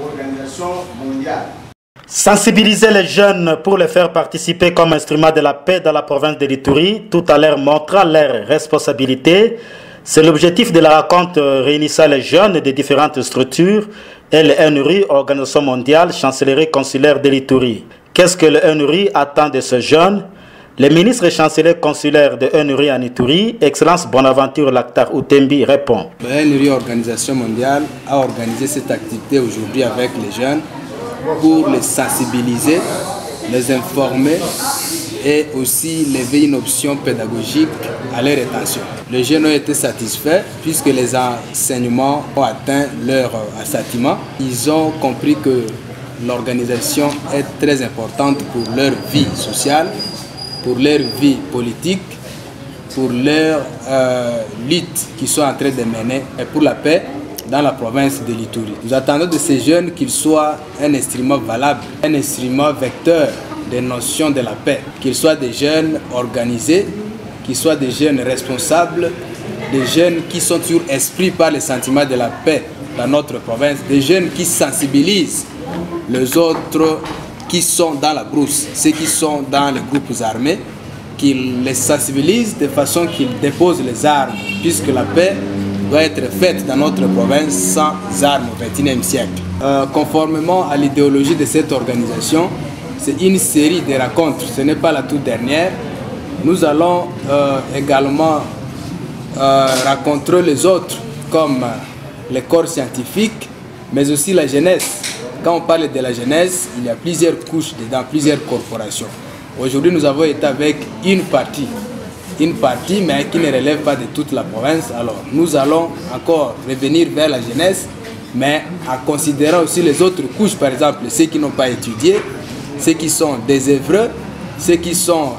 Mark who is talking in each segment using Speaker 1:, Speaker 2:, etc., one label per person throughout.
Speaker 1: organisation mondiale.
Speaker 2: Sensibiliser les jeunes pour les faire participer comme instrument de la paix dans la province de l'Ituri, tout en leur montrant leurs responsabilités. C'est l'objectif de la rencontre réunissant les jeunes de différentes structures et le NURI, Organisation mondiale, chancellerie consulaire de l'Ituri. Qu'est-ce que le NURI attend de ce jeune? Le ministre et chancelier consulaire de NURI en Ituri, Excellence Bonaventure Lactar Outembi, répond.
Speaker 3: Le NURI, Organisation mondiale, a organisé cette activité aujourd'hui avec les jeunes pour les sensibiliser, les informer et aussi lever une option pédagogique à leur attention. Les jeunes ont été satisfaits puisque les enseignements ont atteint leur assentiment. Ils ont compris que l'organisation est très importante pour leur vie sociale, pour leur vie politique, pour leur lutte qu'ils sont en train de mener et pour la paix dans la province de l'Ituri. Nous attendons de ces jeunes qu'ils soient un instrument valable, un instrument vecteur des notions de la paix, qu'ils soient des jeunes organisés, qu'ils soient des jeunes responsables, des jeunes qui sont toujours esprits par les sentiments de la paix dans notre province, des jeunes qui sensibilisent les autres qui sont dans la brousse, ceux qui sont dans les groupes armés, qu'ils les sensibilisent de façon qu'ils déposent les armes, puisque la paix doit être faite dans notre province sans armes au XXIe siècle. Conformément à l'idéologie de cette organisation, c'est une série de rencontres, ce n'est pas la toute dernière. Nous allons également rencontrer les autres, comme les corps scientifiques, mais aussi la jeunesse. Quand on parle de la jeunesse, il y a plusieurs couches dedans, plusieurs corporations. Aujourd'hui, nous avons été avec une partie, mais qui ne relève pas de toute la province. Alors, nous allons encore revenir vers la jeunesse, mais en considérant aussi les autres couches, par exemple, ceux qui n'ont pas étudié, ceux qui sont désœuvreux, ceux qui sont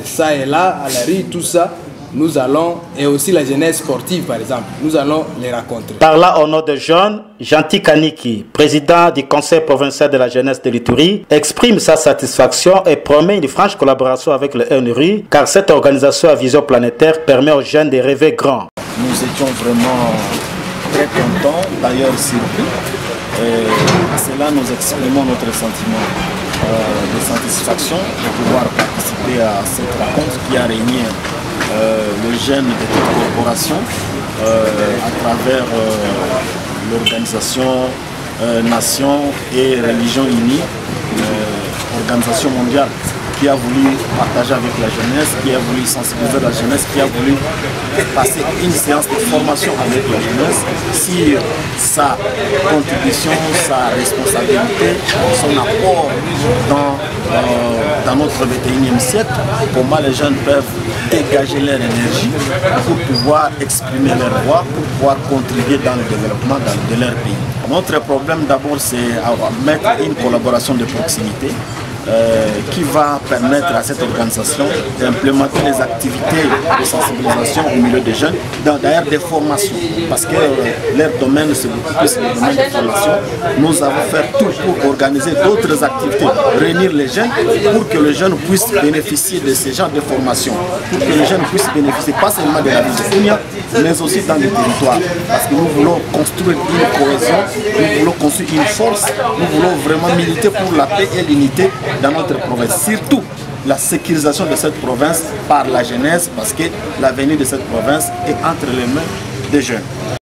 Speaker 3: ça et là, à la rue, tout ça. Nous allons, et aussi la jeunesse sportive par exemple, nous allons les rencontrer.
Speaker 2: Par là, au nom des jeunes, Gentil Kaniki, président du Conseil provincial de la jeunesse de l'Ituri, exprime sa satisfaction et promet une franche collaboration avec le NURI, car cette organisation à vision planétaire permet aux jeunes de rêver grand.
Speaker 4: Nous étions vraiment très contents, d'ailleurs surpris. C'est là nous exprimons notre sentiment de satisfaction de pouvoir participer à cette rencontre qui a réuni le jeune de toute corporation à travers l'organisation Nations et Religions Unies, organisation mondiale qui a voulu partager avec la jeunesse, qui a voulu sensibiliser la jeunesse, qui a voulu passer une séance de formation avec la jeunesse sur sa contribution, sa responsabilité, son apport dans notre 21e siècle, comment les jeunes peuvent dégager leur énergie pour pouvoir exprimer leur voix, pour pouvoir contribuer dans le développement de leur pays. Notre problème d'abord c'est mettre une collaboration de proximité qui va permettre à cette organisation d'implémenter des activités de sensibilisation au milieu des jeunes, d'ailleurs des formations, parce que leur domaine c'est beaucoup plus le domaine de formation. Nous avons fait tout pour organiser d'autres activités, réunir les jeunes pour que les jeunes puissent bénéficier de ces genres de formations, pour que les jeunes puissent bénéficier pas seulement de la vie de Kounia, mais aussi dans les territoires, parce que nous voulons construire une cohésion, nous voulons construire une force, nous voulons vraiment militer pour la paix et l'unité dans notre province, surtout la sécurisation de cette province par la jeunesse, parce que l'avenir de cette province est entre les mains des jeunes.